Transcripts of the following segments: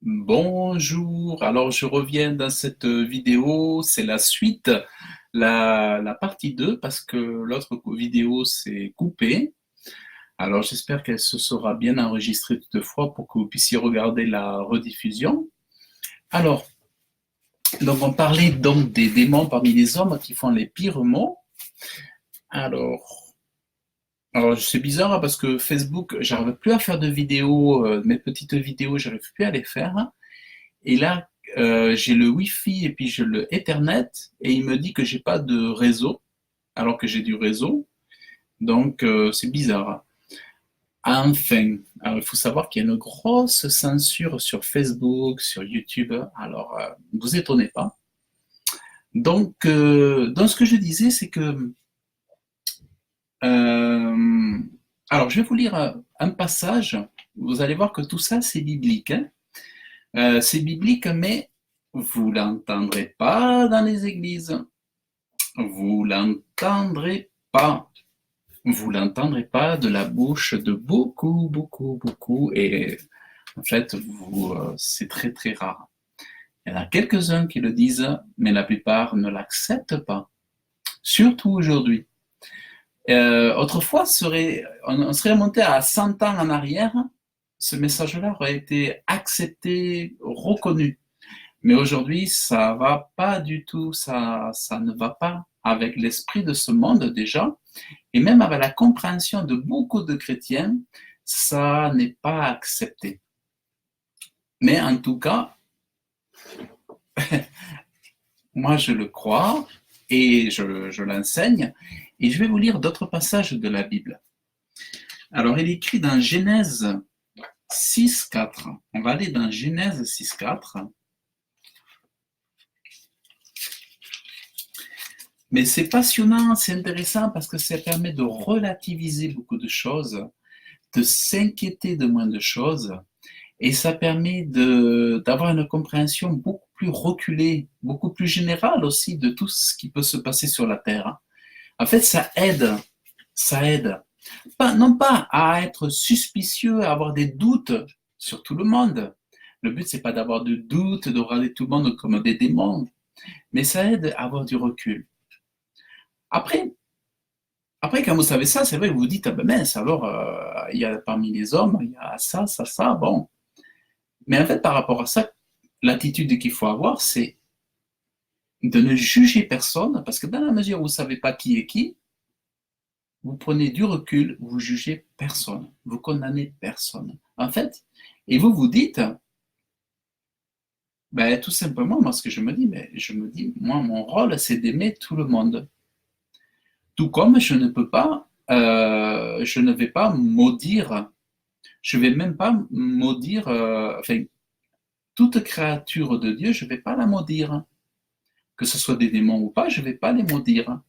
Bonjour, alors je reviens dans cette vidéo, c'est la suite, la partie 2 parce que l'autre vidéo s'est coupée. Alors j'espère qu'elle se sera bien enregistrée toutefois pour que vous puissiez regarder la rediffusion. Alors, donc on parlait donc des démons parmi les hommes qui font les pires maux. Alors, c'est bizarre hein, parce que Facebook, j'arrive plus à faire de vidéos, mes petites vidéos, j'arrive plus à les faire. Et là, j'ai le Wi-Fi et puis j'ai le Ethernet et il me dit que j'ai pas de réseau alors que j'ai du réseau. Donc, c'est bizarre. Enfin, alors, il faut savoir qu'il y a une grosse censure sur Facebook, sur YouTube. Alors, ne vous étonnez pas. Donc ce que je disais, c'est que euh, alors, je vais vous lire un passage. Vous allez voir que tout ça, c'est biblique, hein. C'est biblique, mais vous l'entendrez pas dans les églises. Vous l'entendrez pas. Vous l'entendrez pas de la bouche de beaucoup, beaucoup, beaucoup. Et en fait, c'est très, très rare. Il y en a quelques-uns qui le disent, mais la plupart ne l'acceptent pas. Surtout aujourd'hui. Autrefois, on serait remonté à 100 ans en arrière, ce message-là aurait été accepté, reconnu. Mais aujourd'hui, ça va pas du tout, ça ne va pas avec l'esprit de ce monde déjà, et même avec la compréhension de beaucoup de chrétiens, ça n'est pas accepté. Mais en tout cas, moi je le crois et je l'enseigne, et je vais vous lire d'autres passages de la Bible. Alors, il est écrit dans Genèse 6.4. On va aller dans Genèse 6.4. Mais c'est passionnant, c'est intéressant parce que ça permet de relativiser beaucoup de choses, de s'inquiéter de moins de choses, et ça permet d'avoir une compréhension beaucoup plus reculée, beaucoup plus générale aussi de tout ce qui peut se passer sur la Terre. En fait, ça aide. Non pas à être suspicieux, à avoir des doutes sur tout le monde. Le but, c'est pas d'avoir de doutes, de regarder tout le monde comme des démons, mais ça aide à avoir du recul. Après, quand vous savez ça, c'est vrai que vous vous dites, ah ben mince, alors, il y a parmi les hommes, il y a ça, ça, ça, bon. Mais en fait, par rapport à ça, l'attitude qu'il faut avoir, c'est de ne juger personne, parce que dans la mesure où vous ne savez pas qui est qui, vous prenez du recul, vous jugez personne, vous condamnez personne. En fait, et vous vous dites, ben, tout simplement, moi, ce que je me dis, moi, mon rôle, c'est d'aimer tout le monde. Tout comme je ne vais pas maudire, je vais même pas maudire, enfin, toute créature de Dieu, je ne vais pas la maudire. Que ce soit des démons ou pas, je ne vais pas les maudire.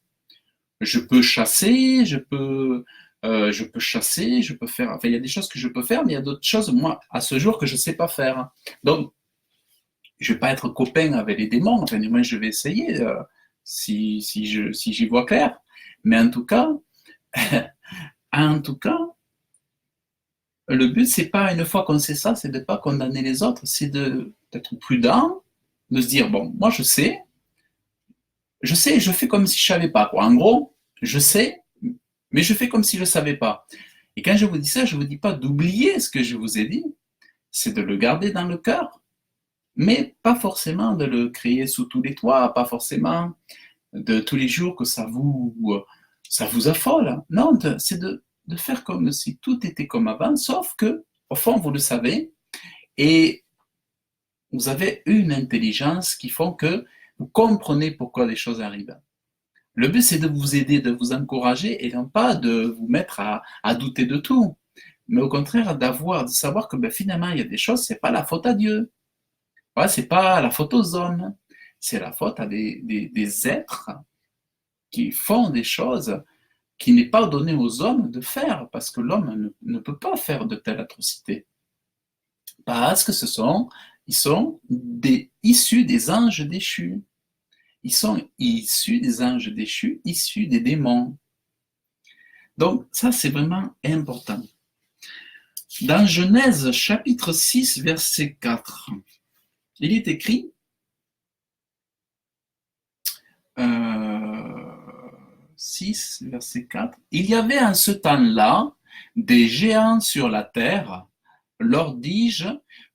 Je peux chasser, je peux faire, enfin, il y a des choses que je peux faire, mais il y a d'autres choses, moi, à ce jour, que je ne sais pas faire. Donc, je ne vais pas être copain avec les démons, enfin, du moins, je vais essayer, si j'y vois clair. Mais en tout cas, en tout cas, le but, c'est pas, une fois qu'on sait ça, c'est de ne pas condamner les autres, c'est d'être prudent, de se dire, bon, moi, je sais, je fais comme si je savais pas, quoi. En gros, je sais, mais je fais comme si je savais pas. Et quand je vous dis ça, je vous dis pas d'oublier ce que je vous ai dit, c'est de le garder dans le cœur, mais pas forcément de le crier sous tous les toits, pas forcément de tous les jours que ça vous affole. Non, c'est de faire comme si tout était comme avant, sauf que, au fond, vous le savez, et vous avez une intelligence qui font que vous comprenez pourquoi les choses arrivent. Le but, c'est de vous aider, de vous encourager et non pas de vous mettre à douter de tout. Mais au contraire, de savoir que ben, finalement, il y a des choses, c'est pas la faute à Dieu. Ouais, c'est pas la faute aux hommes. C'est la faute à des êtres qui font des choses qui n'est pas donné aux hommes de faire, parce que l'homme ne peut pas faire de telles atrocités. Parce que ils sont issus des anges déchus. Ils sont issus des anges déchus, issus des démons. Donc ça, c'est vraiment important. Dans Genèse chapitre 6, verset 4, il est écrit, 6, verset 4, « Il y avait en ce temps-là des géants sur la terre, leur dis-je,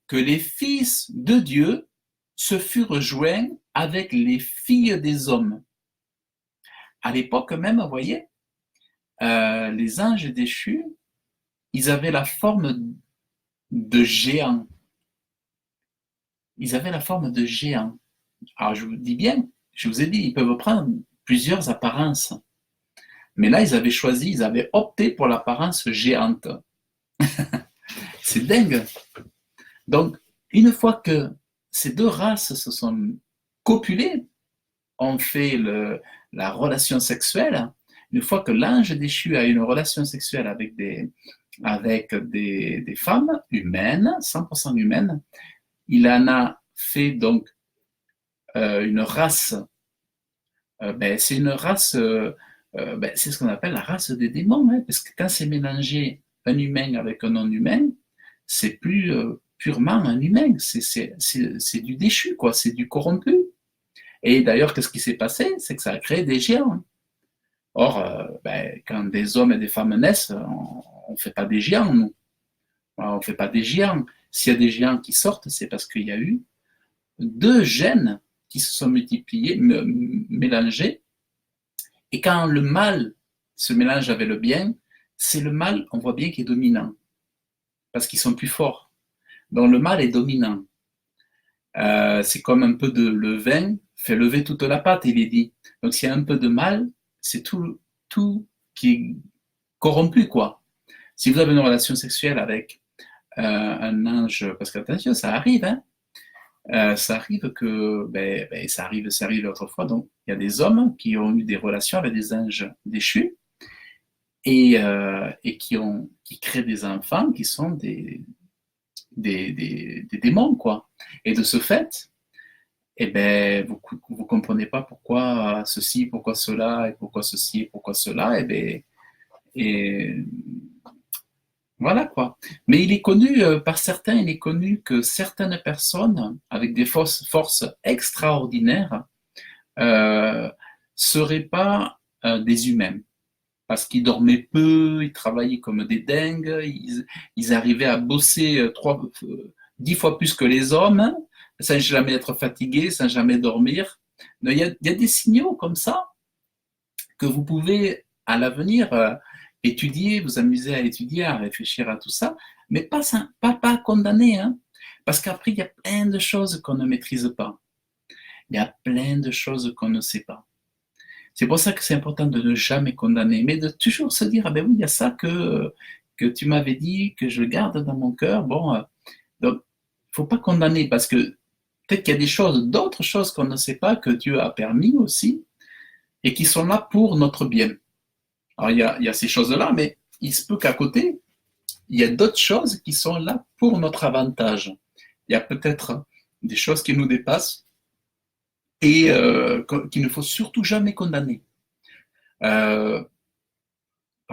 que les fils de Dieu se furent joints avec les filles des hommes. » À l'époque même, vous voyez, les anges déchus, ils avaient la forme de géants. Ils avaient la forme de géants. Alors je vous dis bien, je vous ai dit, ils peuvent prendre plusieurs apparences. Mais là, ils avaient choisi, ils avaient opté pour l'apparence géante. C'est dingue. Donc, une fois que ces deux races se sont copulées, ont fait la relation sexuelle, une fois que l'ange déchu a une relation sexuelle avec des femmes humaines, 100% humaines, il en a fait donc une race. C'est une race, c'est ce qu'on appelle la race des démons, hein, parce que quand c'est mélangé un humain avec un non-humain, c'est plus purement un humain, c'est du déchu, quoi, c'est du corrompu. Et d'ailleurs, qu'est-ce qui s'est passé? C'est que ça a créé des géants. Or, quand des hommes et des femmes naissent, on ne fait pas des géants, nous. On ne fait pas des géants. S'il y a des géants qui sortent, c'est parce qu'il y a eu deux gènes qui se sont multipliés, mélangés. Et quand le mal se mélange avec le bien, c'est le mal, on voit bien, qui est dominant. Parce qu'ils sont plus forts. Donc le mal est dominant. C'est comme un peu de levain fait lever toute la pâte, il est dit. Donc s'il y a un peu de mal, c'est tout qui est corrompu, quoi. Si vous avez une relation sexuelle avec un ange, parce qu'attention, ça arrive, hein, ça arrive que, ça arrive autrefois, donc il y a des hommes qui ont eu des relations avec des anges déchus et qui créent des enfants qui sont des démons, quoi. Et de ce fait, vous comprenez pas pourquoi ceci, pourquoi cela, et pourquoi ceci, et pourquoi cela, et voilà, quoi. Mais il est connu, par certains, il est connu que certaines personnes avec des forces extraordinaires seraient pas des humains. Parce qu'ils dormaient peu, ils travaillaient comme des dingues, ils arrivaient à bosser 10 fois plus que les hommes, sans jamais être fatigués, sans jamais dormir. Il y a des signaux comme ça que vous pouvez à l'avenir étudier, vous amuser à étudier, à réfléchir à tout ça, mais pas condamner, hein, parce qu'après, il y a plein de choses qu'on ne maîtrise pas. Il y a plein de choses qu'on ne sait pas. C'est pour ça que c'est important de ne jamais condamner, mais de toujours se dire, ah ben oui, il y a ça que tu m'avais dit, que je garde dans mon cœur. Bon, donc, il ne faut pas condamner, parce que peut-être qu'il y a des choses, d'autres choses qu'on ne sait pas, que Dieu a permis aussi, et qui sont là pour notre bien. Alors, il y a ces choses-là, mais il se peut qu'à côté, il y a d'autres choses qui sont là pour notre avantage. Il y a peut-être des choses qui nous dépassent et qu'il ne faut surtout jamais condamner. Par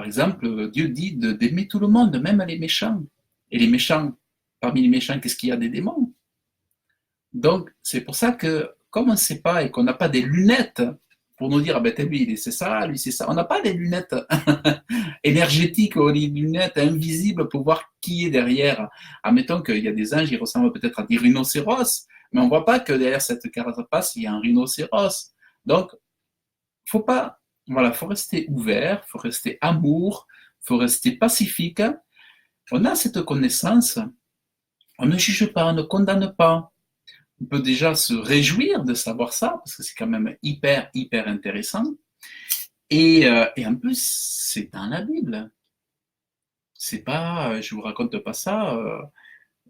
exemple, Dieu dit d'aimer tout le monde, même les méchants. Et les méchants, parmi les méchants, qu'est-ce qu'il y a? Des démons. Donc, c'est pour ça que, comme on ne sait pas et qu'on n'a pas des lunettes pour nous dire, ah ben, lui, c'est ça, lui, c'est ça. On n'a pas des lunettes énergétiques ou des lunettes invisibles pour voir qui est derrière. Admettons qu'il y a des anges, ils ressemblent peut-être à des rhinocéros, mais on ne voit pas que derrière cette carapace, il y a un rhinocéros. Donc, faut pas, voilà, faut rester ouvert, faut rester amour, faut rester pacifique. On a cette connaissance, on ne juge pas, on ne condamne pas. On peut déjà se réjouir de savoir ça, parce que c'est quand même hyper, hyper intéressant. Et en plus, c'est dans la Bible. C'est pas, je vous raconte pas ça.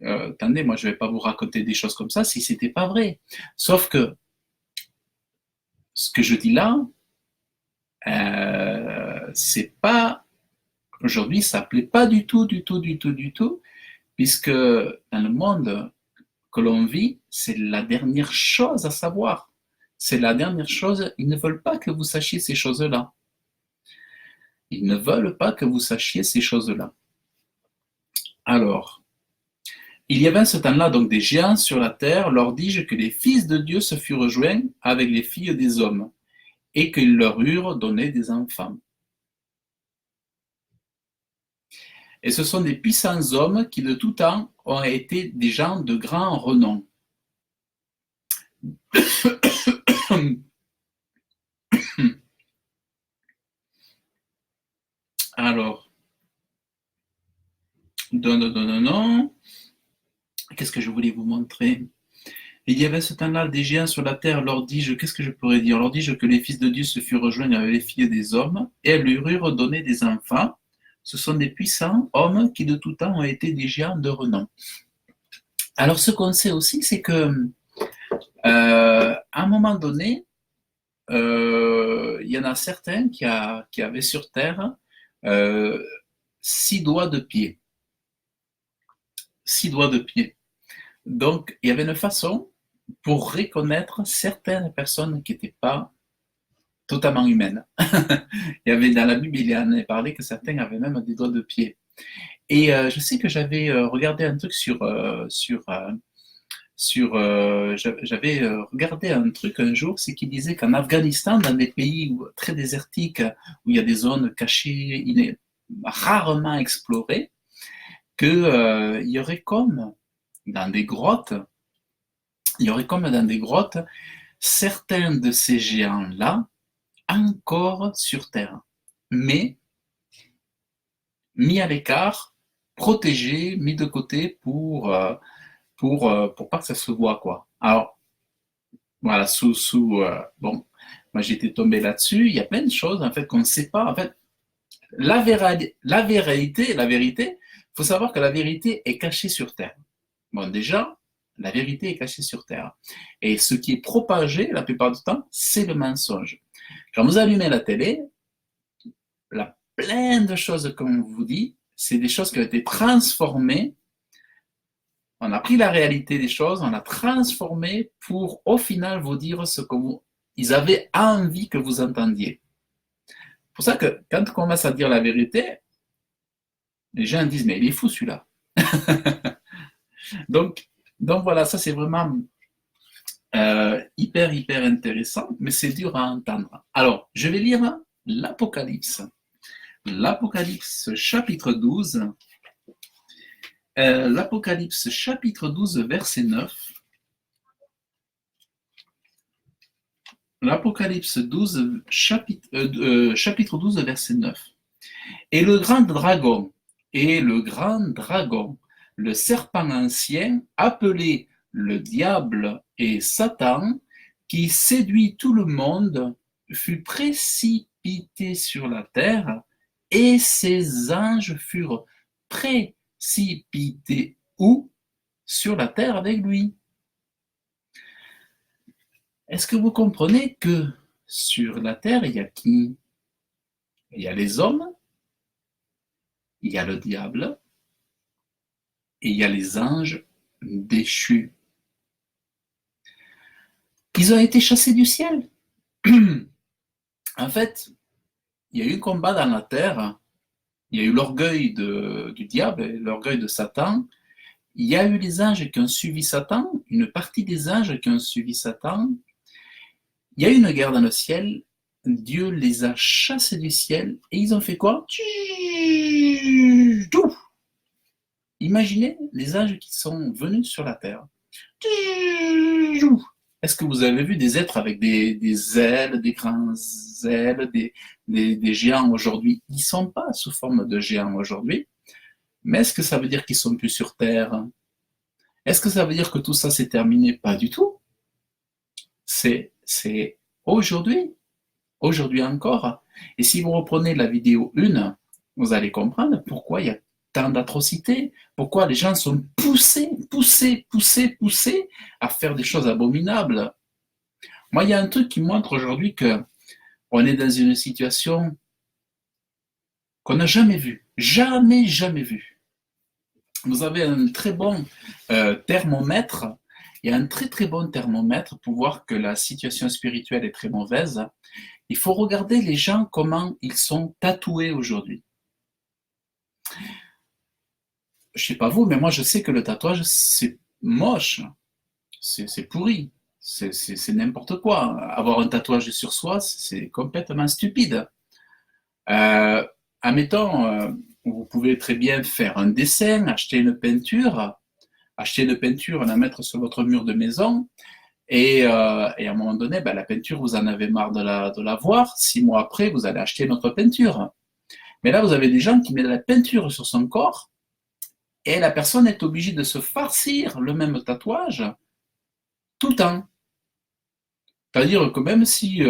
Attendez, moi, je vais pas vous raconter des choses comme ça si c'était pas vrai. Sauf que ce que je dis là, c'est pas aujourd'hui, ça plaît pas du tout, du tout, du tout, du tout, puisque dans le monde que l'on vit, c'est la dernière chose à savoir. C'est la dernière chose. Ils ne veulent pas que vous sachiez ces choses-là. Ils ne veulent pas que vous sachiez ces choses-là. Alors, Il y avait en ce temps-là donc des géants sur la terre, leur dis-je que les fils de Dieu se furent joints avec les filles des hommes, et qu'ils leur eurent donné des enfants. Et ce sont des puissants hommes qui de tout temps ont été des gens de grand renom. Alors, non. Qu'est-ce que je voulais vous montrer? Il y avait ce temps-là des géants sur la terre, leur dis-je, qu'est-ce que je pourrais dire? Leur dis-je que les fils de Dieu se furent rejoints avec les filles des hommes, et elles lui eurent donné des enfants. Ce sont des puissants hommes qui de tout temps ont été des géants de renom. Alors ce qu'on sait aussi, c'est que à un moment donné, il y en a certains qui avaient sur terre 6 doigts de pied. 6 doigts de pied. Donc, il y avait une façon pour reconnaître certaines personnes qui n'étaient pas totalement humaines. Il y avait dans la Bible, il y en avait parlé que certains avaient même des doigts de pied. Et je sais que j'avais regardé un truc j'avais regardé un truc un jour, c'est qu'il disait qu'en Afghanistan, dans des pays très désertiques, où il y a des zones cachées, rarement explorées, qu'il y aurait comme dans des grottes, certains de ces géants-là encore sur Terre, mais mis à l'écart, protégés, mis de côté pour pas que ça se voit, quoi. Alors, voilà, bon, moi j'étais tombé là-dessus, il y a plein de choses, en fait, qu'on ne sait pas. En fait, la vérité, il faut savoir que la vérité est cachée sur Terre. Bon, déjà, la vérité est cachée sur Terre. Et ce qui est propagé, la plupart du temps, c'est le mensonge. Quand vous allumez la télé, plein de choses, comme on vous dit, c'est des choses qui ont été transformées. On a pris la réalité des choses, on l'a transformé pour, au final, vous dire ce qu'ils avaient envie que vous entendiez. C'est pour ça que quand on commence à dire la vérité, les gens disent, mais il est fou celui-là. donc voilà, ça c'est vraiment hyper intéressant, mais c'est dur à entendre. Alors, je vais lire l'Apocalypse. L'Apocalypse chapitre 12. L'Apocalypse chapitre 12, verset 9. L'Apocalypse 12, chapitre 12, verset 9. Et le grand dragon, le serpent ancien, appelé le diable et Satan, qui séduit tout le monde, fut précipité sur la terre, et ses anges furent précipités où? Sur la terre avec lui. Est-ce que vous comprenez que sur la terre, il y a qui? Il y a les hommes, il y a le diable, et il y a les anges déchus. Ils ont été chassés du ciel. En fait, il y a eu un combat dans la terre, il y a eu l'orgueil du diable, l'orgueil de Satan, il y a eu les anges qui ont suivi Satan, une partie des anges qui ont suivi Satan, il y a eu une guerre dans le ciel, Dieu les a chassés du ciel, et ils ont fait quoi? Imaginez les anges qui sont venus sur la terre. Est-ce que vous avez vu des êtres avec des ailes, des grandes ailes, des géants aujourd'hui? Ils ne sont pas sous forme de géants aujourd'hui, mais est-ce que ça veut dire qu'ils ne sont plus sur Terre? Est-ce que ça veut dire que tout ça s'est terminé? Pas du tout. C'est aujourd'hui encore. Et si vous reprenez la vidéo 1, vous allez comprendre pourquoi il y a tant d'atrocités, pourquoi les gens sont poussés à faire des choses abominables. Moi, il y a un truc qui montre aujourd'hui qu'on est dans une situation qu'on n'a jamais vue. Jamais vue. Vous avez un très bon thermomètre. Il y a un très bon thermomètre pour voir que la situation spirituelle est très mauvaise. Il faut regarder les gens, comment ils sont tatoués aujourd'hui. je sais pas vous, mais moi je sais que le tatouage, c'est moche, c'est pourri, c'est n'importe quoi. Avoir un tatouage sur soi, c'est complètement stupide. Euh, Admettons, vous pouvez très bien faire un dessin, acheter une peinture, la mettre sur votre mur de maison, et à un moment donné, ben, la peinture, vous en avez marre de la voir. 6 mois après, vous allez acheter une autre peinture. Mais là, vous avez des gens qui mettent de la peinture sur son corps, et la personne est obligée de se farcir le même tatouage tout le temps. C'est-à-dire que même si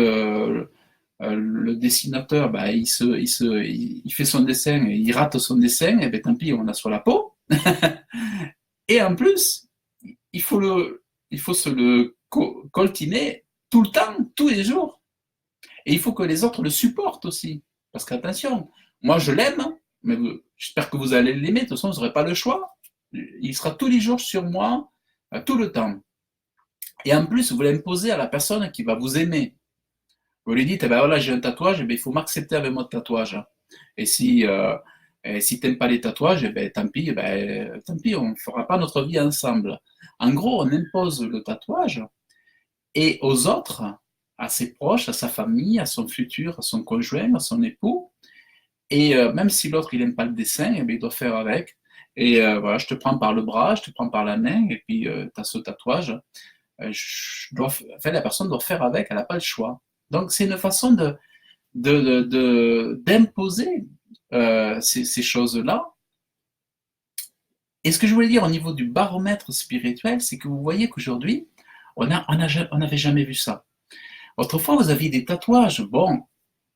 le dessinateur, bah, il fait son dessin et il rate son dessin, et bien tant pis, on a sur la peau. Et en plus, il faut, il faut se le coltiner tout le temps, tous les jours. Et il faut que les autres le supportent aussi. Parce qu'attention, moi je l'aime, mais j'espère que vous allez l'aimer, de toute façon, vous n'aurez pas le choix. Il sera tous les jours sur moi, tout le temps. Et en plus, vous l'imposez à la personne qui va vous aimer. Vous lui dites, eh ben voilà, j'ai un tatouage, eh ben, il faut m'accepter avec mon tatouage. Et si tu n'aimes pas les tatouages, eh ben, tant pis, on ne fera pas notre vie ensemble. En gros, on impose le tatouage et aux autres, à ses proches, à sa famille, à son futur, à son conjoint, à son époux. Et même si l'autre, il n'aime pas le dessin, eh ben, il doit faire avec. Et voilà, je te prends par le bras, je te prends par la main, et puis tu as ce tatouage. La personne doit faire avec, elle n'a pas le choix. Donc, c'est une façon d'imposer ces choses-là. Et ce que je voulais dire au niveau du baromètre spirituel, c'est que vous voyez qu'aujourd'hui, on n'avait jamais vu ça. Autrefois, vous aviez des tatouages. Bon,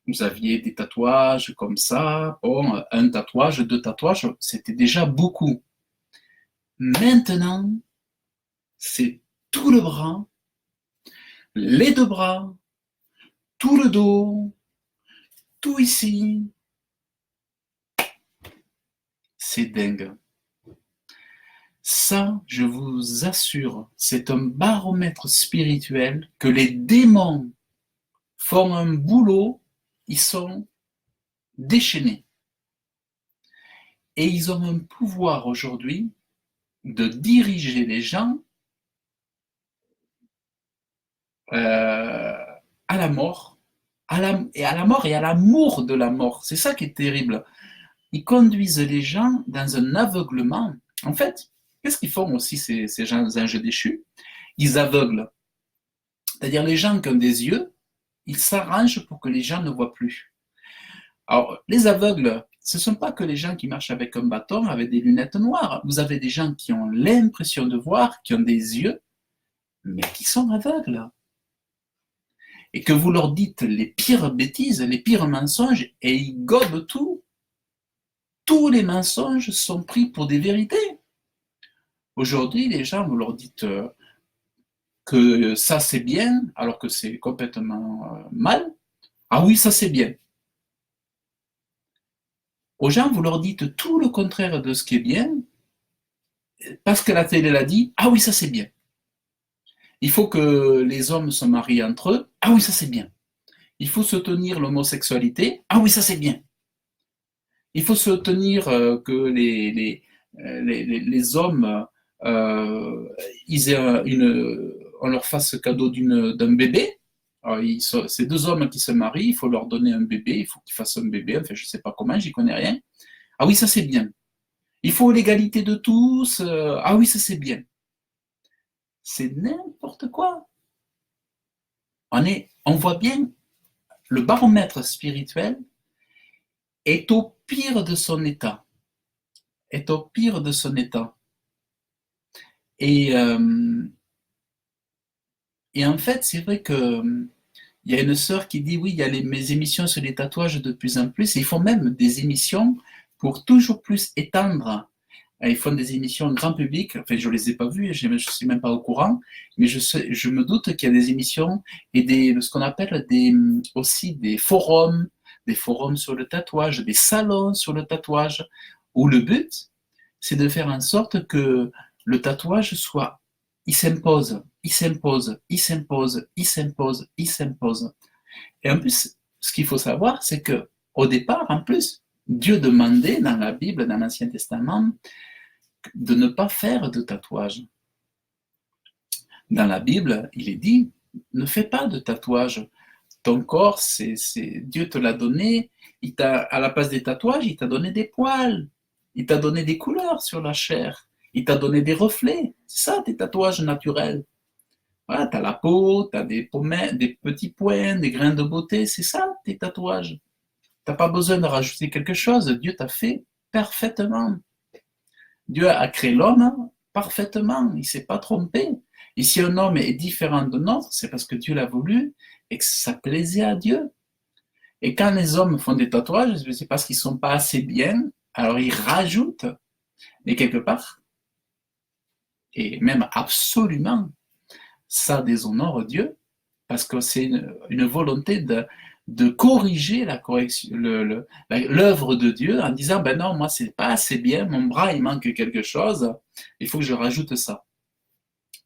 vous aviez des tatouages comme ça. Bon, un tatouage, 2 tatouages, c'était déjà beaucoup. Maintenant, c'est tout le bras, les 2 bras, tout le dos, tout ici. C'est dingue. Ça, je vous assure, c'est un baromètre spirituel que les démons font un boulot, ils sont déchaînés. Et ils ont un pouvoir aujourd'hui de diriger les gens à la mort, à la mort et à l'amour de la mort. C'est ça qui est terrible. Ils conduisent les gens dans un aveuglement. En fait, qu'est-ce qu'ils font aussi ces gens anges déchus? Ils aveuglent. C'est-à-dire les gens qui ont des yeux, ils s'arrangent pour que les gens ne voient plus. Alors, les aveugles, ce ne sont pas que les gens qui marchent avec un bâton, avec des lunettes noires. Vous avez des gens qui ont l'impression de voir, qui ont des yeux, mais qui sont aveugles. Et que vous leur dites les pires bêtises, les pires mensonges, et ils gobent tout. Tous les mensonges sont pris pour des vérités. Aujourd'hui, les gens, vous leur dites que ça c'est bien, alors que c'est complètement mal. Ah oui, ça c'est bien. Aux gens, vous leur dites tout le contraire de ce qui est bien, parce que la télé l'a dit, ah oui, ça c'est bien. Il faut que les hommes se marient entre eux, ah oui, ça c'est bien. Il faut soutenir l'homosexualité, ah oui, ça c'est bien. Il faut soutenir que les hommes, ils aient on leur fasse cadeau d'un bébé. C'est 2 hommes qui se marient, il faut leur donner un bébé, il faut qu'ils fassent un bébé, enfin je ne sais pas comment, j'y connais rien. Ah oui, ça c'est bien. Il faut l'égalité de tous, ah oui, ça c'est bien. C'est n'importe quoi. On voit bien, le baromètre spirituel est au pire de son état. Est au pire de son état. Et, et en fait, c'est vrai que il y a une sœur qui dit oui, il y a mes émissions sur les tatouages de plus en plus. Et ils font même des émissions pour toujours plus étendre. Ils font des émissions grand public. Enfin, je ne les ai pas vues, je ne suis même pas au courant. Mais je me doute qu'il y a des émissions et ce qu'on appelle aussi des forums sur le tatouage, des salons sur le tatouage, où le but, c'est de faire en sorte que le tatouage soit, il s'impose, il s'impose, il s'impose, il s'impose, il s'impose. Et en plus, ce qu'il faut savoir, c'est que au départ, en plus, Dieu demandait dans la Bible, dans l'Ancien Testament, de ne pas faire de tatouage. Dans la Bible, il est dit, ne fais pas de tatouage. Ton corps, Dieu te l'a donné. À la place des tatouages, il t'a donné des poils. Il t'a donné des couleurs sur la chair. Il t'a donné des reflets. C'est ça, tes tatouages naturels. Voilà, tu as la peau, tu as des pommettes, des petits points, des grains de beauté. C'est ça, tes tatouages. Tu n'as pas besoin de rajouter quelque chose. Dieu t'a fait parfaitement. Dieu a créé l'homme parfaitement. Il ne s'est pas trompé. Et si un homme est différent de nôtre, c'est parce que Dieu l'a voulu et que ça plaisait à Dieu. Et quand les hommes font des tatouages, c'est parce qu'ils ne sont pas assez bien, alors ils rajoutent. Mais quelque part, et même absolument, ça déshonore Dieu, parce que c'est une volonté de corriger la correction, l'œuvre de Dieu en disant, ben non, moi c'est pas assez bien, mon bras il manque quelque chose, il faut que je rajoute ça.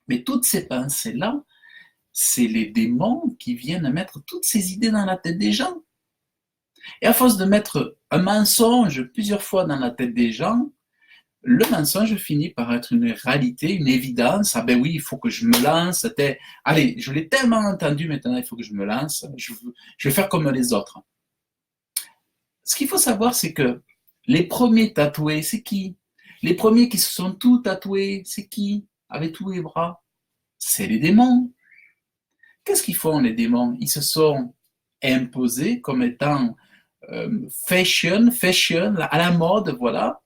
Mais toutes ces pensées-là, c'est les démons qui viennent mettre toutes ces idées dans la tête des gens. Et à force de mettre un mensonge plusieurs fois dans la tête des gens, le mensonge finit par être une réalité, une évidence. Ah ben oui, il faut que je me lance. Allez, je l'ai tellement entendu maintenant, il faut que je me lance. Je vais faire comme les autres. Ce qu'il faut savoir, c'est que les premiers tatoués, c'est qui? Les premiers qui se sont tout tatoués, c'est qui? Avec tous les bras? C'est les démons. Qu'est-ce qu'ils font, les démons? Ils se sont imposés comme étant fashion, à la mode, voilà,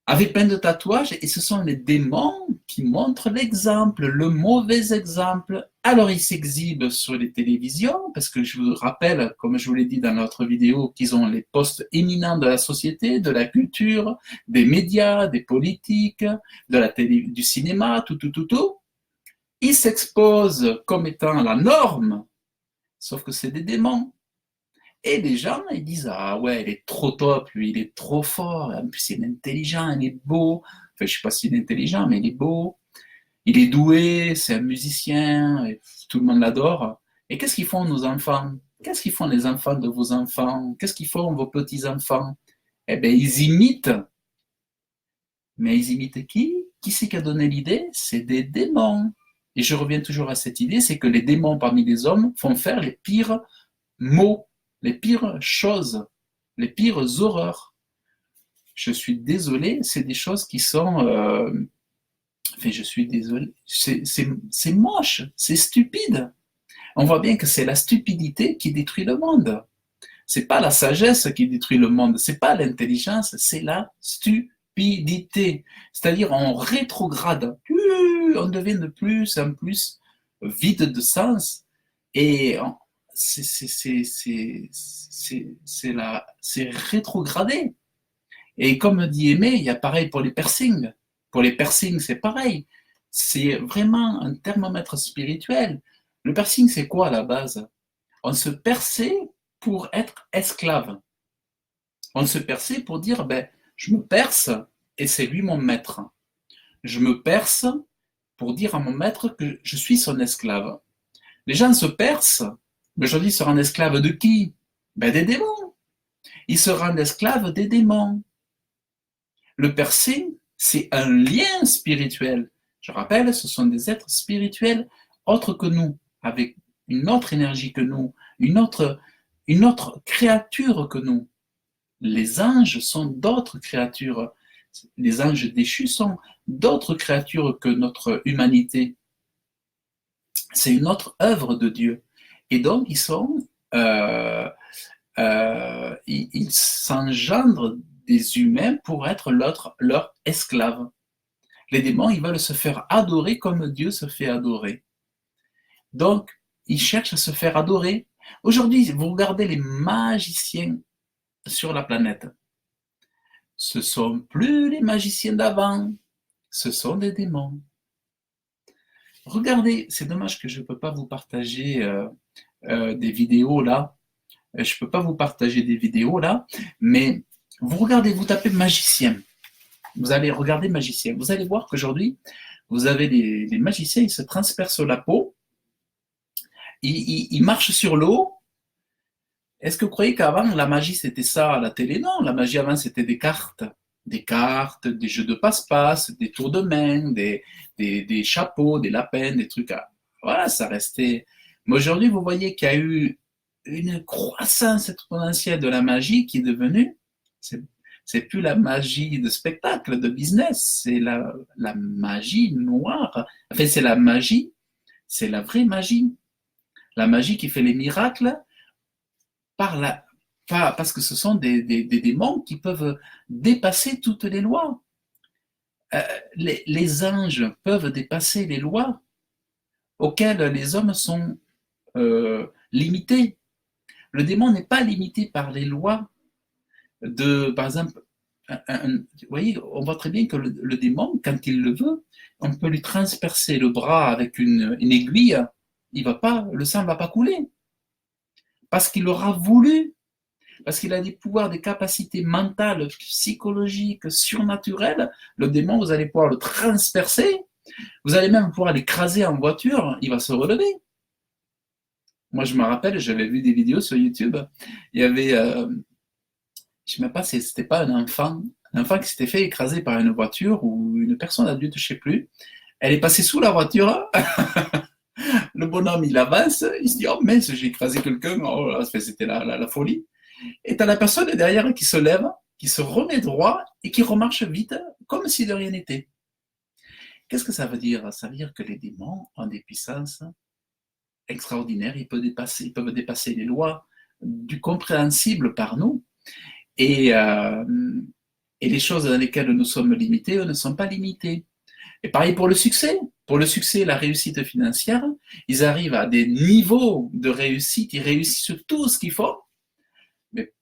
avec plein de tatouages, et ce sont les démons qui montrent l'exemple, le mauvais exemple. Alors ils s'exhibent sur les télévisions, parce que je vous rappelle, comme je vous l'ai dit dans notre vidéo, qu'ils ont les postes éminents de la société, de la culture, des médias, des politiques, de la télé, du cinéma, tout. Ils s'exposent comme étant la norme, sauf que c'est des démons. Et les gens, ils disent, ah ouais, il est trop top, lui, il est trop fort, en plus il est intelligent, il est beau, enfin je ne sais pas s'il est intelligent, mais il est beau, il est doué, c'est un musicien, et tout le monde l'adore. Et qu'est-ce qu'ils font nos enfants? Qu'est-ce qu'ils font les enfants de vos enfants? Qu'est-ce qu'ils font vos petits-enfants? Eh bien, ils imitent. Mais ils imitent qui? Qui c'est qui a donné l'idée? C'est des démons. Et je reviens toujours à cette idée, c'est que les démons parmi les hommes font faire les pires mots, les pires choses, les pires horreurs. Je suis désolé, c'est des choses qui sont... Enfin, je suis désolé, c'est moche, c'est stupide. On voit bien que c'est la stupidité qui détruit le monde. C'est pas la sagesse qui détruit le monde, c'est pas l'intelligence, c'est la stupidité. C'est-à-dire on rétrograde, on devient de plus en plus vide de sens et c'est rétrogradé. Et comme dit Aimé, il y a pareil pour les piercings. Pour les piercings, c'est pareil. C'est vraiment un thermomètre spirituel. Le piercing, c'est quoi à la base? On se perçait pour être esclave. On se perçait pour dire, ben, je me perce et c'est lui mon maître. Je me perce pour dire à mon maître que je suis son esclave. Les gens se percent, mais aujourd'hui, ils se rendent esclaves de qui? Ben, des démons. Ils se rendent esclaves des démons. Le piercing, c'est un lien spirituel. Je rappelle, ce sont des êtres spirituels autres que nous, avec une autre énergie que nous, une autre créature que nous. Les anges sont d'autres créatures. Les anges déchus sont d'autres créatures que notre humanité. C'est une autre œuvre de Dieu. Et donc, ils s'engendrent des humains pour être leur esclave. Les démons, ils veulent se faire adorer comme Dieu se fait adorer. Donc, ils cherchent à se faire adorer. Aujourd'hui, vous regardez les magiciens sur la planète. Ce ne sont plus les magiciens d'avant, ce sont des démons. Regardez, c'est dommage que je ne peux pas vous partager des vidéos là. Je ne peux pas vous partager des vidéos là, mais vous regardez, vous tapez magicien. Vous allez regarder magicien. Vous allez voir qu'aujourd'hui, vous avez les magiciens, ils se transpercent la peau, ils marchent sur l'eau. Est-ce que vous croyez qu'avant, la magie, c'était ça à la télé? Non, la magie avant, c'était des cartes. des cartes, des jeux de passe-passe, des tours de main, des chapeaux, des lapins, des trucs. Voilà, ça restait. Mais aujourd'hui, vous voyez qu'il y a eu une croissance exponentielle de la magie qui est devenue, c'est plus la magie de spectacle, de business, c'est la magie noire. Enfin, c'est la magie, c'est la vraie magie. La magie qui fait les miracles parce que ce sont des démons qui peuvent dépasser toutes les lois. Les anges peuvent dépasser les lois auxquelles les hommes sont limités. Le démon n'est pas limité par les lois par exemple, vous voyez, on voit très bien que le démon, quand il le veut, on peut lui transpercer le bras avec une aiguille, le sang ne va pas couler. Parce qu'il aura voulu, parce qu'il a des pouvoirs, des capacités mentales, psychologiques, surnaturelles. Le démon, vous allez pouvoir le transpercer, vous allez même pouvoir l'écraser en voiture, il va se relever. Moi, je me rappelle, j'avais vu des vidéos sur YouTube, il y avait, je ne sais même pas si c'était pas un enfant qui s'était fait écraser par une voiture ou une personne adulte, je ne sais plus. Elle est passée sous la voiture, le bonhomme, il avance, il se dit « Oh mince, j'ai écrasé quelqu'un, oh là, c'était la folie ». Et tu as la personne derrière qui se lève, qui se remet droit et qui remarche vite, comme si de rien n'était. Qu'est-ce que ça veut dire? Ça veut dire que les démons ont des puissances extraordinaires, ils peuvent dépasser les lois du compréhensible par nous, et les choses dans lesquelles nous sommes limités, eux ne sont pas limitées. Et pareil pour le succès. Pour le succès, la réussite financière, ils arrivent à des niveaux de réussite, ils réussissent tout ce qu'il faut, mais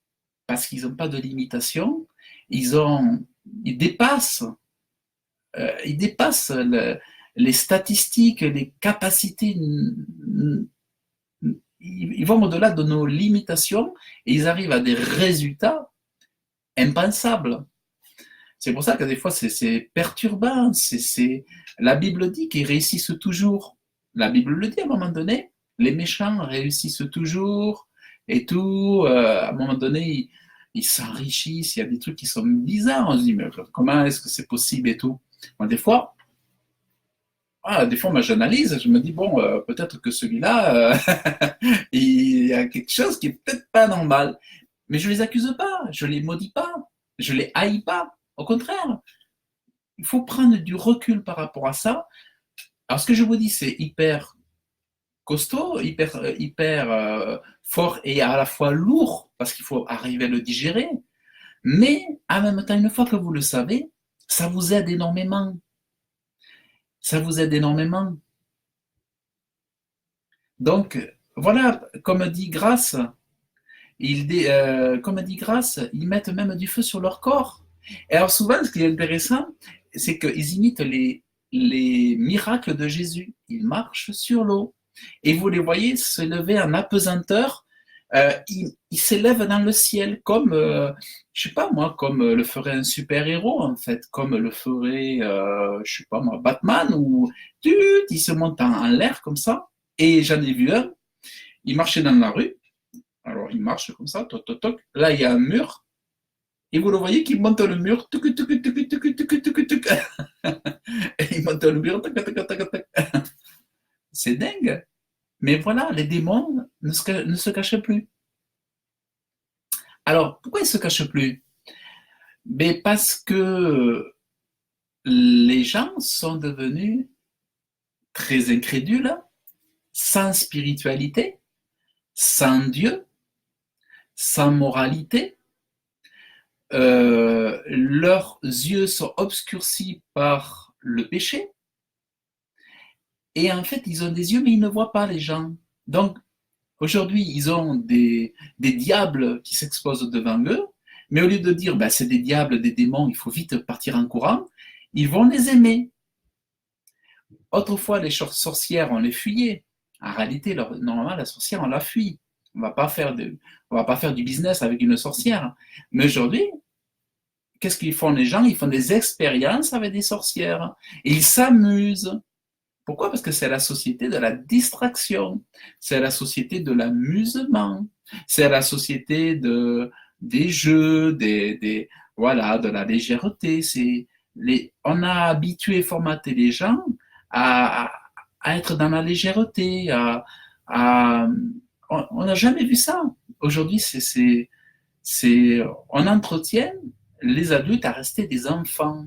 parce qu'ils n'ont pas de limitation, ils dépassent les statistiques, les capacités, ils vont au-delà de nos limitations et ils arrivent à des résultats impensables. C'est pour ça que des fois c'est perturbant. La Bible dit qu'ils réussissent toujours. La Bible le dit à un moment donné, les méchants réussissent toujours et tout. À un moment donné, ils s'enrichissent, il y a des trucs qui sont bizarres. On se dit, mais comment est-ce que c'est possible et tout. Moi, des fois, moi, j'analyse, je me dis, bon, peut-être que celui-là, il y a quelque chose qui est peut-être pas normal. Mais je les accuse pas, je les maudis pas, je les haïs pas. Au contraire, il faut prendre du recul par rapport à ça. Alors, ce que je vous dis, c'est hyper costaud, hyper fort et à la fois lourd, parce qu'il faut arriver à le digérer. Mais en même temps, une fois que vous le savez, ça vous aide énormément. Ça vous aide énormément. Donc, voilà, comme dit Grasse, ils mettent même du feu sur leur corps. Et alors souvent, ce qui est intéressant, c'est qu'ils imitent les miracles de Jésus. Ils marchent sur l'eau. Et vous les voyez se lever en apesanteur. Ils s'élèvent dans le ciel comme, je sais pas moi, comme le ferait un super-héros en fait, comme le ferait, je sais pas moi, Batman, ou il se monte en l'air comme ça. Et j'en ai vu un, il marchait dans la rue. Alors il marche comme ça, toc toc toc. Là il y a un mur. Et vous le voyez qui monte le mur, tuc, tuc, tuc, tuc, tuc, tuc, tuc, tuc. Et il monte le mur, tuc, tuc, tuc, tuc, tuc. C'est dingue. Mais voilà, les démons ne se cachent plus. Alors, pourquoi ils ne se cachent plus? Mais parce que les gens sont devenus très incrédules, sans spiritualité, sans Dieu, sans moralité. Leurs yeux sont obscurcis par le péché. Et en fait, ils ont des yeux, mais ils ne voient pas les gens. Donc, aujourd'hui, ils ont des diables qui s'exposent devant eux, mais au lieu de dire, c'est des diables, des démons, il faut vite partir en courant, ils vont les aimer. Autrefois, les sorcières, on les fuyait. En réalité, normalement, la sorcière, on la fuit. On ne va pas faire du business avec une sorcière. Mais aujourd'hui, qu'est-ce qu'ils font les gens? Ils font des expériences avec des sorcières. Et ils s'amusent. Pourquoi? Parce que c'est la société de la distraction, c'est la société de l'amusement, c'est la société des jeux, voilà, de la légèreté. On a habitué et formaté les gens à, à- à être dans la légèreté. À- on n'a jamais vu ça. Aujourd'hui, on entretient les adultes à rester des enfants,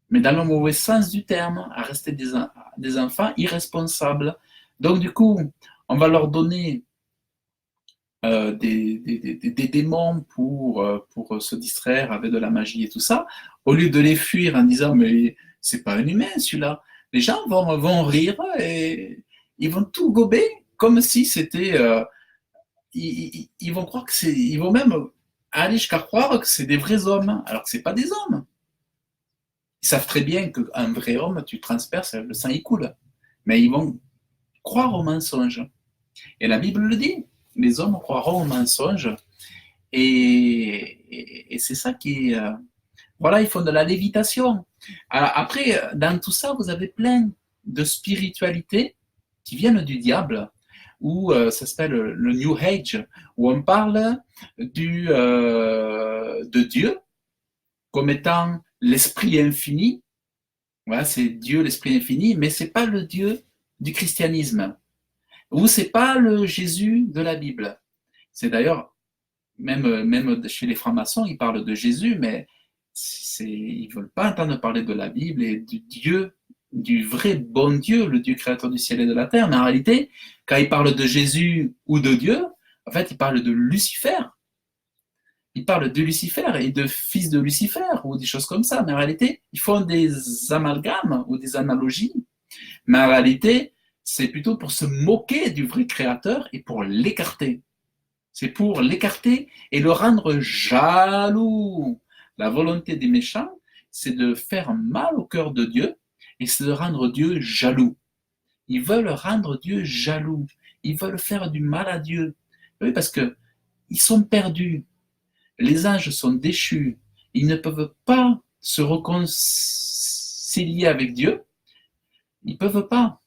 mais dans le mauvais sens du terme, à rester des enfants irresponsables. Donc, du coup, on va leur donner des démons pour se distraire avec de la magie et tout ça, au lieu de les fuir en disant mais c'est pas un humain celui-là. Les gens vont rire et ils vont tout gober comme si c'était. Ils vont croire que c'est. Ils vont même aller jusqu'à croire que c'est des vrais hommes, alors que c'est pas des hommes. Ils savent très bien qu'un vrai homme, tu transperces, le sang il coule. Mais ils vont croire au mensonge. Et la Bible le dit. Les hommes croiront au mensonge. Et c'est ça qui est. Voilà, ils font de la lévitation. Alors, après, dans tout ça, vous avez plein de spiritualités qui viennent du diable, où ça s'appelle le New Age, où on parle de Dieu comme étant l'esprit infini. Voilà, c'est Dieu, l'esprit infini, mais c'est pas le Dieu du christianisme, ou c'est pas le Jésus de la Bible. C'est d'ailleurs même chez les francs-maçons, ils parlent de Jésus, mais ils ne veulent pas entendre parler de la Bible et du Dieu, du vrai bon Dieu, le Dieu créateur du ciel et de la terre. Mais en réalité, quand ils parlent de Jésus ou de Dieu, en fait, ils parlent de Lucifer. Ils parlent de Lucifer et de fils de Lucifer ou des choses comme ça. Mais en réalité, ils font des amalgames ou des analogies. Mais en réalité, c'est plutôt pour se moquer du vrai créateur et pour l'écarter. C'est pour l'écarter et le rendre jaloux. La volonté des méchants, c'est de faire mal au cœur de Dieu et c'est de rendre Dieu jaloux. Ils veulent rendre Dieu jaloux. Ils veulent faire du mal à Dieu. Oui, parce que ils sont perdus. Les anges sont déchus. Ils ne peuvent pas se réconcilier avec Dieu. Ils ne peuvent pas.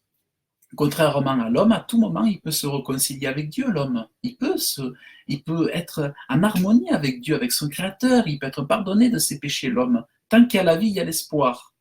Contrairement à l'homme, à tout moment, il peut se réconcilier avec Dieu, l'homme. Il peut être en harmonie avec Dieu, avec son Créateur. Il peut être pardonné de ses péchés, l'homme. Tant qu'il y a la vie, il y a l'espoir.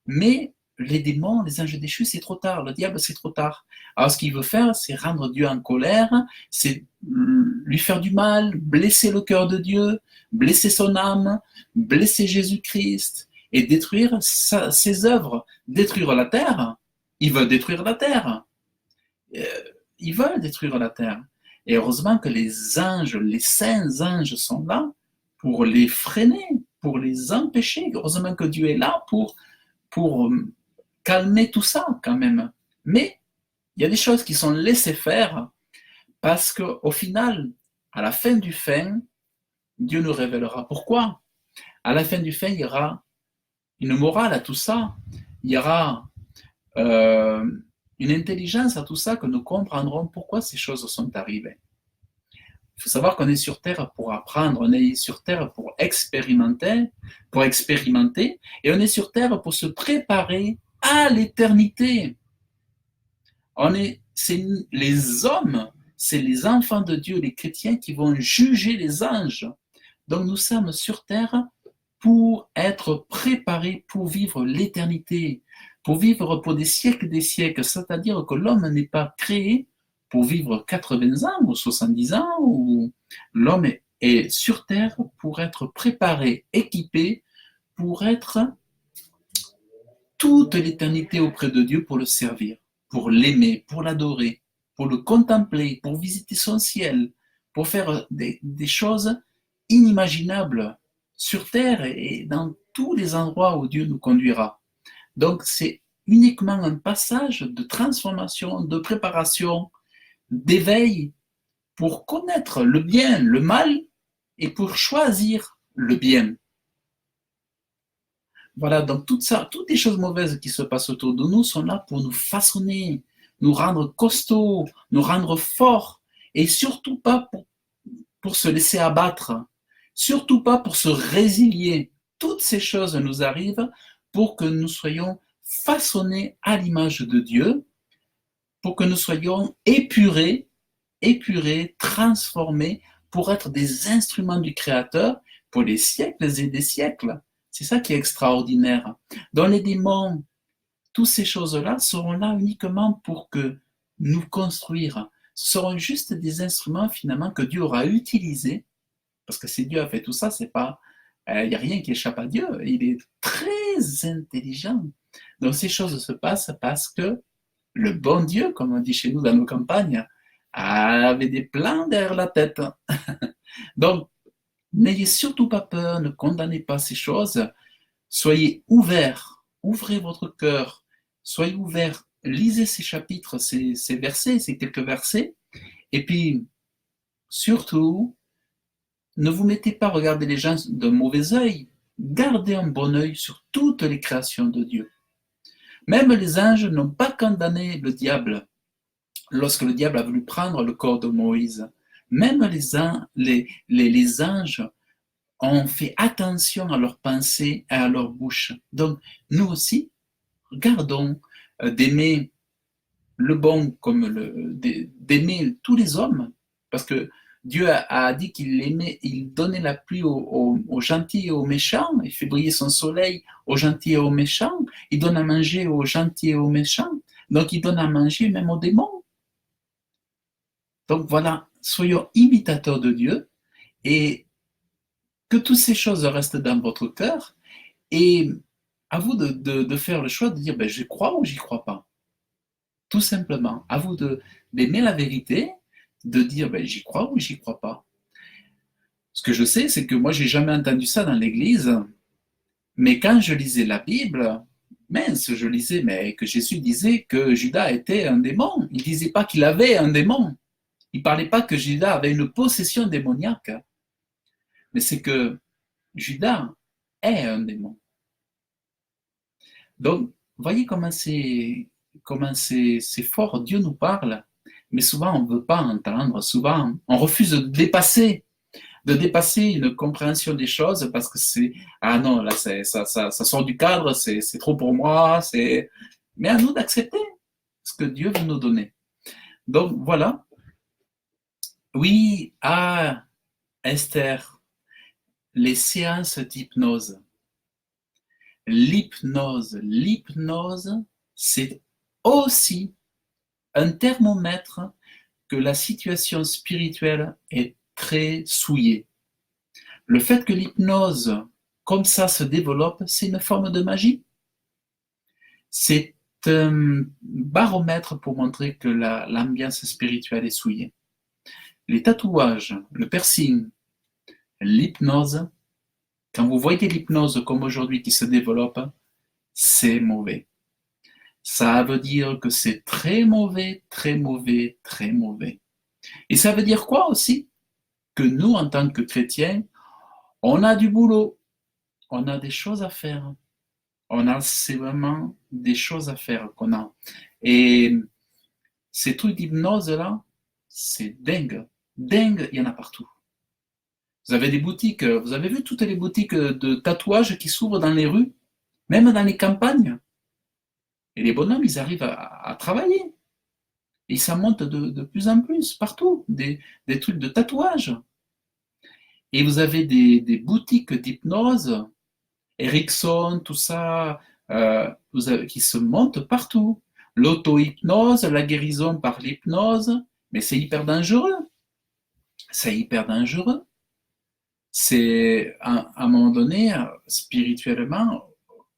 Mais les démons, les anges déchus, c'est trop tard. Le diable, c'est trop tard. Alors, ce qu'il veut faire, c'est rendre Dieu en colère, c'est lui faire du mal, blesser le cœur de Dieu, blesser son âme, blesser Jésus-Christ et détruire ses œuvres, détruire la terre. Il veut détruire la terre. Euh, Ils veulent détruire la terre. Et heureusement que les anges, les saints anges sont là pour les freiner, pour les empêcher. Heureusement que Dieu est là pour calmer tout ça quand même. Mais il y a des choses qui sont laissées faire parce qu'au final, à la fin du fin, Dieu nous révélera pourquoi. À la fin du fin, il y aura une morale à tout ça. Il y aura euh, une intelligence à tout ça que nous comprendrons pourquoi ces choses sont arrivées. Il faut savoir qu'on est sur Terre pour apprendre, on est sur Terre pour expérimenter, et on est sur Terre pour se préparer à l'éternité. C'est les hommes, c'est les enfants de Dieu, les chrétiens, qui vont juger les anges. Donc nous sommes sur Terre pour être préparés pour vivre l'éternité, pour vivre pour des siècles, c'est-à-dire que l'homme n'est pas créé pour vivre 80 ans ou 70 ans, ou l'homme est sur Terre pour être préparé, équipé, pour être toute l'éternité auprès de Dieu pour le servir, pour l'aimer, pour l'adorer, pour le contempler, pour visiter son ciel, pour faire des choses inimaginables sur terre et dans tous les endroits où Dieu nous conduira. Donc c'est uniquement un passage de transformation, de préparation, d'éveil pour connaître le bien, le mal et pour choisir le bien. Voilà, donc tout ça, toutes les choses mauvaises qui se passent autour de nous sont là pour nous façonner, nous rendre costauds, nous rendre forts, et surtout pas pour se laisser abattre, surtout pas pour se résilier. Toutes ces choses nous arrivent pour que nous soyons façonnés à l'image de Dieu, pour que nous soyons épurés, transformés, pour être des instruments du Créateur, pour les siècles et des siècles. C'est ça qui est extraordinaire. Dans les démons, toutes ces choses-là seront là uniquement pour que nous construire. Ce seront juste des instruments finalement que Dieu aura utilisés, parce que si Dieu a fait tout ça, c'est pas, il n'y a rien qui échappe à Dieu. Il est très intelligent. Donc ces choses se passent parce que le bon Dieu, comme on dit chez nous dans nos campagnes, avait des plans derrière la tête. Donc, n'ayez surtout pas peur, ne condamnez pas ces choses. Soyez ouverts, ouvrez votre cœur, soyez ouverts, lisez ces chapitres, ces versets, ces quelques versets, et puis surtout, ne vous mettez pas à regarder les gens d'un mauvais œil, gardez un bon œil sur toutes les créations de Dieu. Même les anges n'ont pas condamné le diable lorsque le diable a voulu prendre le corps de Moïse. Même les anges ont fait attention à leurs pensées et à leur bouche. Donc, nous aussi, gardons d'aimer le bon comme d'aimer tous les hommes, parce que Dieu a dit qu'il aimait, il donnait la pluie aux gentils et aux méchants, il fait briller son soleil aux gentils et aux méchants, il donne à manger aux gentils et aux méchants, donc il donne à manger même aux démons. Donc voilà, soyons imitateurs de Dieu et que toutes ces choses restent dans votre cœur et à vous de faire le choix de dire ben, je crois ou j'y crois pas. Tout simplement, à vous d'aimer la vérité, de dire ben, j'y crois ou j'y crois pas. Ce que je sais, c'est que moi, j'ai jamais entendu ça dans l'église, mais quand je lisais la Bible, mince, je lisais, mais que Jésus disait que Judas était un démon. Il disait pas qu'il avait un démon. Il parlait pas que Judas avait une possession démoniaque, mais c'est que Judas est un démon. Donc, voyez comment c'est fort, Dieu nous parle, mais souvent on ne veut pas entendre, souvent on refuse de dépasser une compréhension des choses parce que c'est, ah non, là ça sort du cadre, c'est trop pour moi, mais à nous d'accepter ce que Dieu veut nous donner. Donc voilà, oui, ah, Esther, les séances d'hypnose. L'hypnose, c'est aussi un thermomètre que la situation spirituelle est très souillée. Le fait que l'hypnose, comme ça, se développe, c'est une forme de magie. C'est un baromètre pour montrer que l'ambiance spirituelle est souillée. Les tatouages, le piercing, l'hypnose, quand vous voyez l'hypnose comme aujourd'hui qui se développe, c'est mauvais. Ça veut dire que c'est très mauvais, très mauvais, très mauvais. Et ça veut dire quoi aussi? Que nous, en tant que chrétiens, on a du boulot, on a des choses à faire. C'est vraiment des choses à faire qu'on a. Et ces trucs d'hypnose-là, c'est dingue. Dingue, il y en a partout. Vous avez des boutiques, vous avez vu toutes les boutiques de tatouages qui s'ouvrent dans les rues, même dans les campagnes. Et les bonhommes, ils arrivent à travailler. Et ça monte de plus en plus partout, des trucs de tatouage. Et vous avez des boutiques d'hypnose, Ericsson, tout ça, qui se montent partout. L'auto-hypnose, la guérison par l'hypnose, mais c'est hyper dangereux. C'est hyper dangereux. C'est à un moment donné, spirituellement,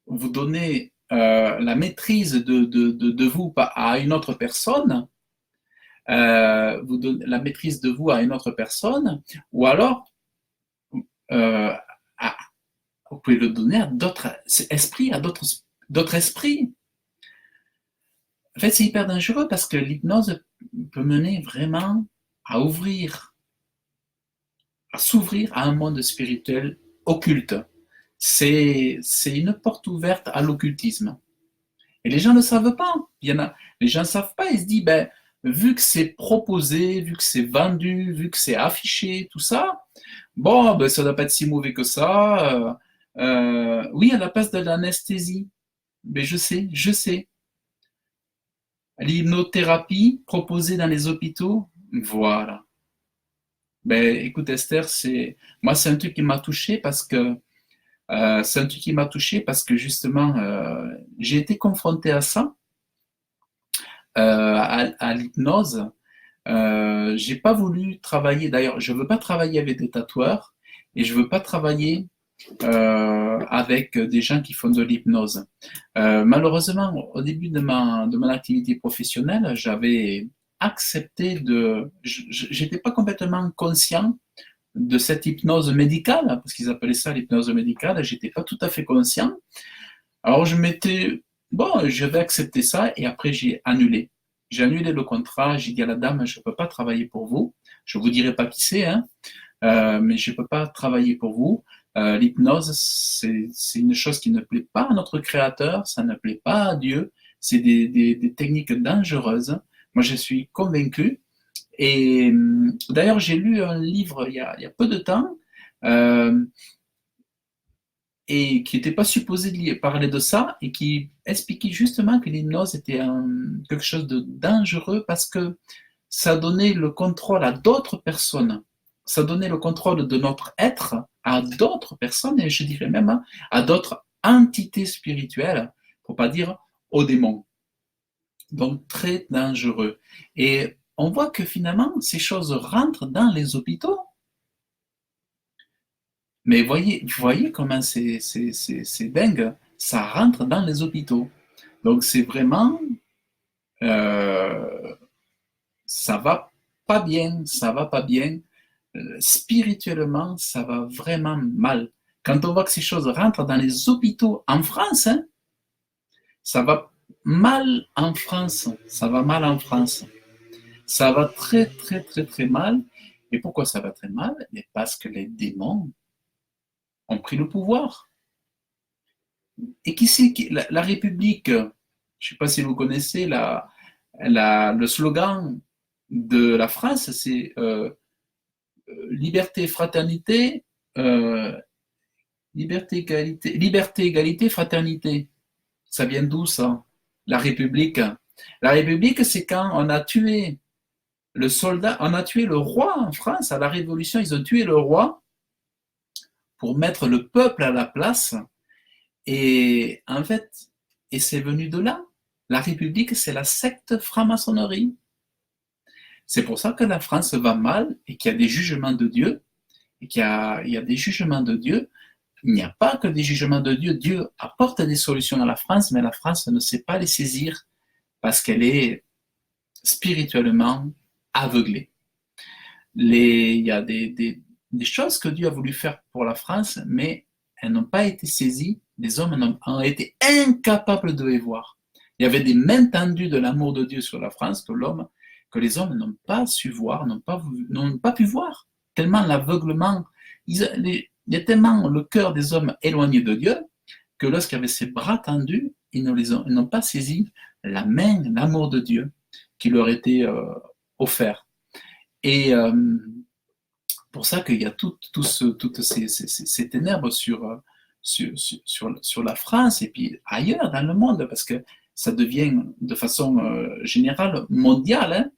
vous donnez la maîtrise de vous à une autre personne, vous donnez la maîtrise de vous à une autre personne, ou alors euh, à, vous pouvez le donner à d'autres esprits, à d'autres esprits. En fait, c'est hyper dangereux parce que l'hypnose peut mener vraiment à s'ouvrir à un monde spirituel occulte. C'est une porte ouverte à l'occultisme. Et les gens ne savent pas. Les gens ne savent pas. Ils se disent, ben, vu que c'est proposé, vu que c'est vendu, vu que c'est affiché, tout ça, bon, ben, ça ne doit pas être si mauvais que ça. Oui, à la place de l'anesthésie. Mais je sais. L'hypnothérapie proposée dans les hôpitaux, voilà. Ben, écoute Esther, moi c'est un truc qui m'a touché parce que justement j'ai été confronté à ça, à l'hypnose. J'ai pas voulu travailler. D'ailleurs, je veux pas travailler avec des tatoueurs et je veux pas travailler avec des gens qui font de l'hypnose. Malheureusement, au début de mon activité professionnelle, j'avais accepté j'étais pas complètement conscient de cette hypnose médicale, parce qu'ils appelaient ça l'hypnose médicale, j'étais pas tout à fait conscient. Alors j'avais accepté ça et après j'ai annulé. J'ai annulé le contrat, j'ai dit à la dame, je ne peux pas travailler pour vous. Je ne vous dirai pas qui c'est, hein, mais je ne peux pas travailler pour vous. L'hypnose, c'est une chose qui ne plaît pas à notre Créateur, ça ne plaît pas à Dieu, c'est des techniques dangereuses. Moi, je suis convaincu. Et d'ailleurs, j'ai lu un livre il y a peu de temps, euh, et qui n'était pas supposé parler de ça, et qui expliquait justement que l'hypnose était quelque chose de dangereux parce que ça donnait le contrôle à d'autres personnes. Ça donnait le contrôle de notre être à d'autres personnes, et je dirais même à d'autres entités spirituelles, pour pas dire aux démons. Donc très dangereux. Et on voit que finalement, ces choses rentrent dans les hôpitaux. Mais voyez comment c'est dingue, ça rentre dans les hôpitaux. Donc c'est vraiment, euh, ça va pas bien, ça va pas bien. Spirituellement, ça va vraiment mal. Quand on voit que ces choses rentrent dans les hôpitaux en France, hein, ça va mal en France, ça va mal en France. Ça va très très très très mal. Et pourquoi ça va très mal? Parce que les démons ont pris le pouvoir. Et qui c'est qui, la République, je ne sais pas si vous connaissez le slogan de la France, c'est liberté, fraternité, euh, liberté, égalité, fraternité. Ça vient d'où ça? La République. La République, c'est quand on a tué le soldat, on a tué le roi en France, à la Révolution, ils ont tué le roi pour mettre le peuple à la place. Et en fait, et c'est venu de là. La République, c'est la secte franc-maçonnerie. C'est pour ça que la France va mal et qu'il y a des jugements de Dieu. Et il y a des jugements de Dieu. Il n'y a pas que des jugements de Dieu. Dieu apporte des solutions à la France, mais la France ne sait pas les saisir parce qu'elle est spirituellement aveuglée. Il y a des choses que Dieu a voulu faire pour la France, mais elles n'ont pas été saisies. Les hommes ont été incapables de les voir. Il y avait des mains tendues de l'amour de Dieu sur la France que les hommes n'ont pas su voir, n'ont pas pu voir. Tellement l'aveuglement, il y a tellement le cœur des hommes éloigné de Dieu que lorsqu'il y avait ces bras tendus, ils n'ont pas saisi la main, l'amour de Dieu qui leur était offert. Et pour ça qu'il y a toutes ces ténèbres sur la France et puis ailleurs dans le monde, parce que ça devient de façon générale mondiale. Hein.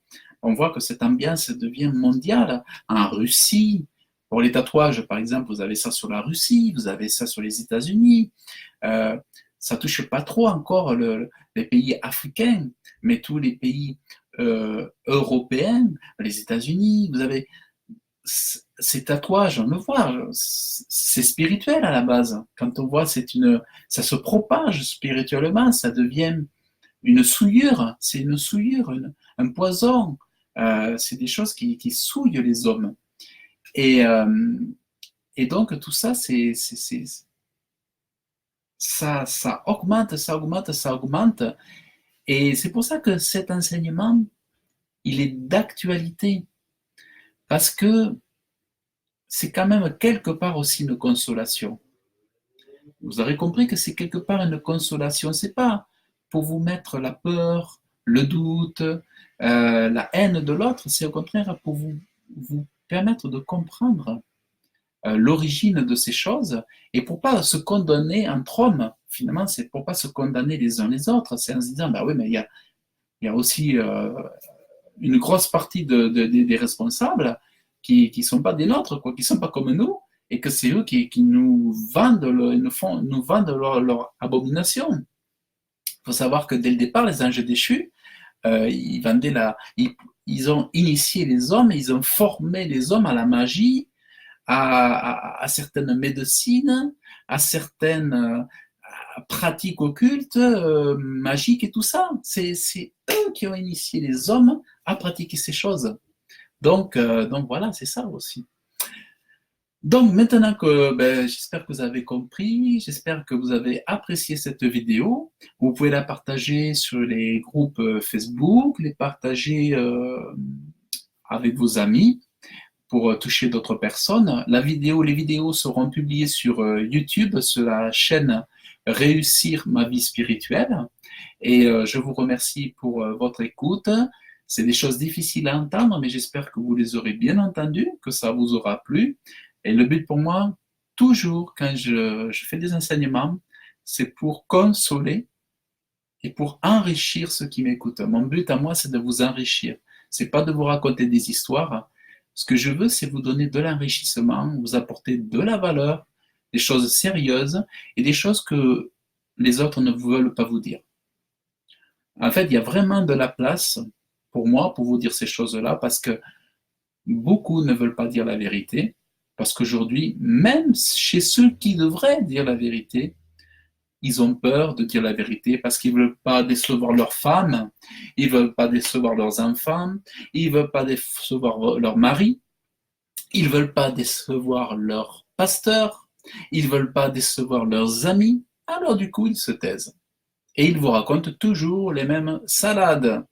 On voit que cette ambiance devient mondiale. En Russie, pour les tatouages, par exemple, vous avez ça sur la Russie, vous avez ça sur les États-Unis. Ça ne touche pas trop encore les pays africains, mais tous les pays européens, les États-Unis, vous avez ces tatouages, on le voit, c'est spirituel à la base. Quand on voit, ça se propage spirituellement, ça devient une souillure, c'est une souillure, un poison. C'est des choses qui souillent les hommes. Et, et donc tout ça, ça augmente, ça augmente, ça augmente. Et c'est pour ça que cet enseignement, il est d'actualité. Parce que c'est quand même quelque part aussi une consolation. Vous aurez compris que c'est quelque part une consolation. C'est pas pour vous mettre la peur, le doute, la haine de l'autre, c'est au contraire pour vous permettre de comprendre l'origine de ces choses et pour pas se condamner entre hommes. Finalement, c'est pour pas se condamner les uns les autres. C'est en se disant, bah oui, mais il y a aussi une grosse partie des responsables qui sont pas des nôtres, quoi, qui sont pas comme nous, et que c'est eux qui nous vendent, nous vendent leur abomination. Il faut savoir que dès le départ, les anges déchus, ils vendaient ils ont initié les hommes, ils ont formé les hommes à la magie, à certaines médecines, à certaines pratiques occultes, magiques et tout ça. C'est eux qui ont initié les hommes à pratiquer ces choses. Donc voilà, c'est ça aussi. Donc maintenant que j'espère que vous avez compris, j'espère que vous avez apprécié cette vidéo, vous pouvez la partager sur les groupes Facebook, les partager avec vos amis pour toucher d'autres personnes. Les vidéos seront publiées sur YouTube, sur la chaîne Réussir ma vie spirituelle. Et je vous remercie pour votre écoute. C'est des choses difficiles à entendre, mais j'espère que vous les aurez bien entendues, que ça vous aura plu. Et le but pour moi, toujours, quand je fais des enseignements, c'est pour consoler et pour enrichir ceux qui m'écoutent. Mon but à moi, c'est de vous enrichir. C'est pas de vous raconter des histoires. Ce que je veux, c'est vous donner de l'enrichissement, vous apporter de la valeur, des choses sérieuses et des choses que les autres ne veulent pas vous dire. En fait, il y a vraiment de la place pour moi pour vous dire ces choses-là parce que beaucoup ne veulent pas dire la vérité. Parce qu'aujourd'hui, même chez ceux qui devraient dire la vérité, ils ont peur de dire la vérité parce qu'ils ne veulent pas décevoir leurs femmes, ils ne veulent pas décevoir leurs enfants, ils ne veulent pas décevoir leur mari, ils ne veulent pas décevoir leur pasteur, ils ne veulent pas décevoir leurs amis. Alors du coup, ils se taisent. Et ils vous racontent toujours les mêmes salades.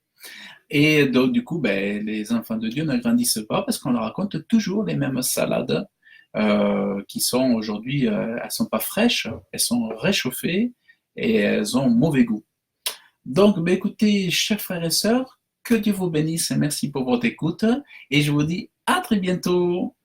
Et donc du coup, les enfants de Dieu ne grandissent pas parce qu'on leur raconte toujours les mêmes salades. Qui sont aujourd'hui, elles sont pas fraîches, elles sont réchauffées et elles ont mauvais goût. Donc, écoutez, chers frères et sœurs, que Dieu vous bénisse et merci pour votre écoute et je vous dis à très bientôt.